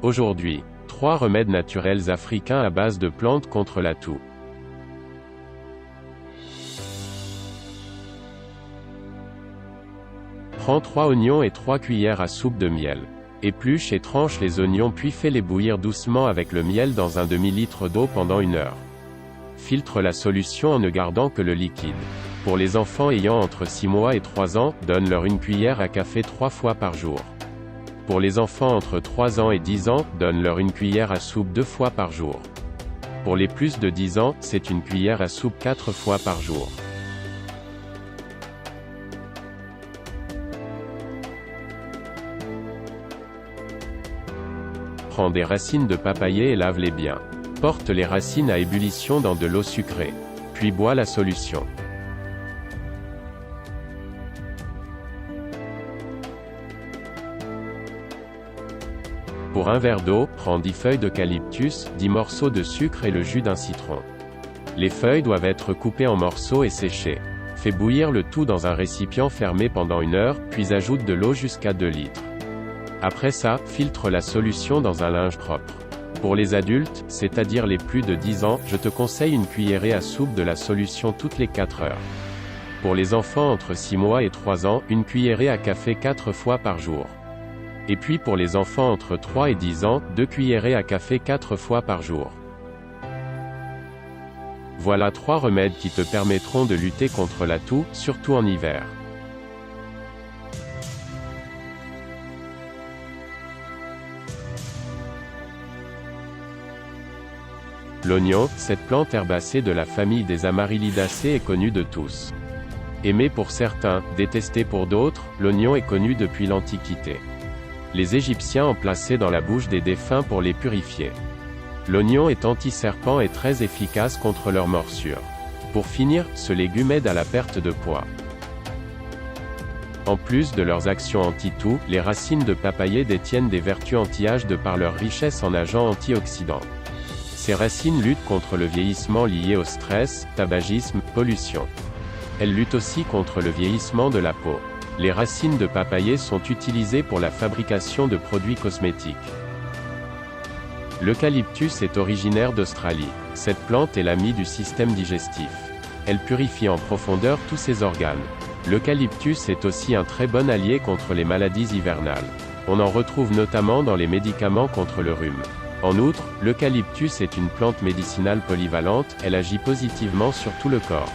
Aujourd'hui, 3 remèdes naturels africains à base de plantes contre la toux. Prends 3 oignons et 3 cuillères à soupe de miel. Épluche et tranche les oignons puis fais-les bouillir doucement avec le miel dans un demi-litre d'eau pendant 1 heure. Filtre la solution en ne gardant que le liquide. Pour les enfants ayant entre 6 mois et 3 ans, donne-leur 1 cuillère à café 3 fois par jour. Pour les enfants entre 3 ans et 10 ans, donne-leur 1 cuillère à soupe 2 fois par jour. Pour les plus de 10 ans, c'est 1 cuillère à soupe 4 fois par jour. Prends des racines de papayer et lave-les bien. Porte les racines à ébullition dans de l'eau sucrée. Puis bois la solution. Pour un verre d'eau, prends 10 feuilles d'eucalyptus, 10 morceaux de sucre et le jus d'un citron. Les feuilles doivent être coupées en morceaux et séchées. Fais bouillir le tout dans un récipient fermé pendant 1 heure, puis ajoute de l'eau jusqu'à 2 litres. Après ça, filtre la solution dans un linge propre. Pour les adultes, c'est-à-dire les plus de 10 ans, je te conseille 1 cuillerée à soupe de la solution toutes les 4 heures. Pour les enfants entre 6 mois et 3 ans, 1 cuillerée à café 4 fois par jour. Et puis pour les enfants entre 3 et 10 ans, 2 cuillerées à café 4 fois par jour. Voilà 3 remèdes qui te permettront de lutter contre la toux, surtout en hiver. L'oignon, cette plante herbacée de la famille des Amaryllidaceae est connue de tous. Aimé pour certains, détesté pour d'autres, l'oignon est connu depuis l'Antiquité. Les Égyptiens en plaçaient dans la bouche des défunts pour les purifier. L'oignon est anti-serpent et très efficace contre leurs morsures. Pour finir, ce légume aide à la perte de poids. En plus de leurs actions anti-toux, les racines de papayer détiennent des vertus anti-âge de par leur richesse en agents antioxydants. Ces racines luttent contre le vieillissement lié au stress, tabagisme, pollution. Elles luttent aussi contre le vieillissement de la peau. Les racines de papayer sont utilisées pour la fabrication de produits cosmétiques. L'eucalyptus est originaire d'Australie. Cette plante est l'amie du système digestif. Elle purifie en profondeur tous ses organes. L'eucalyptus est aussi un très bon allié contre les maladies hivernales. On en retrouve notamment dans les médicaments contre le rhume. En outre, l'eucalyptus est une plante médicinale polyvalente, elle agit positivement sur tout le corps.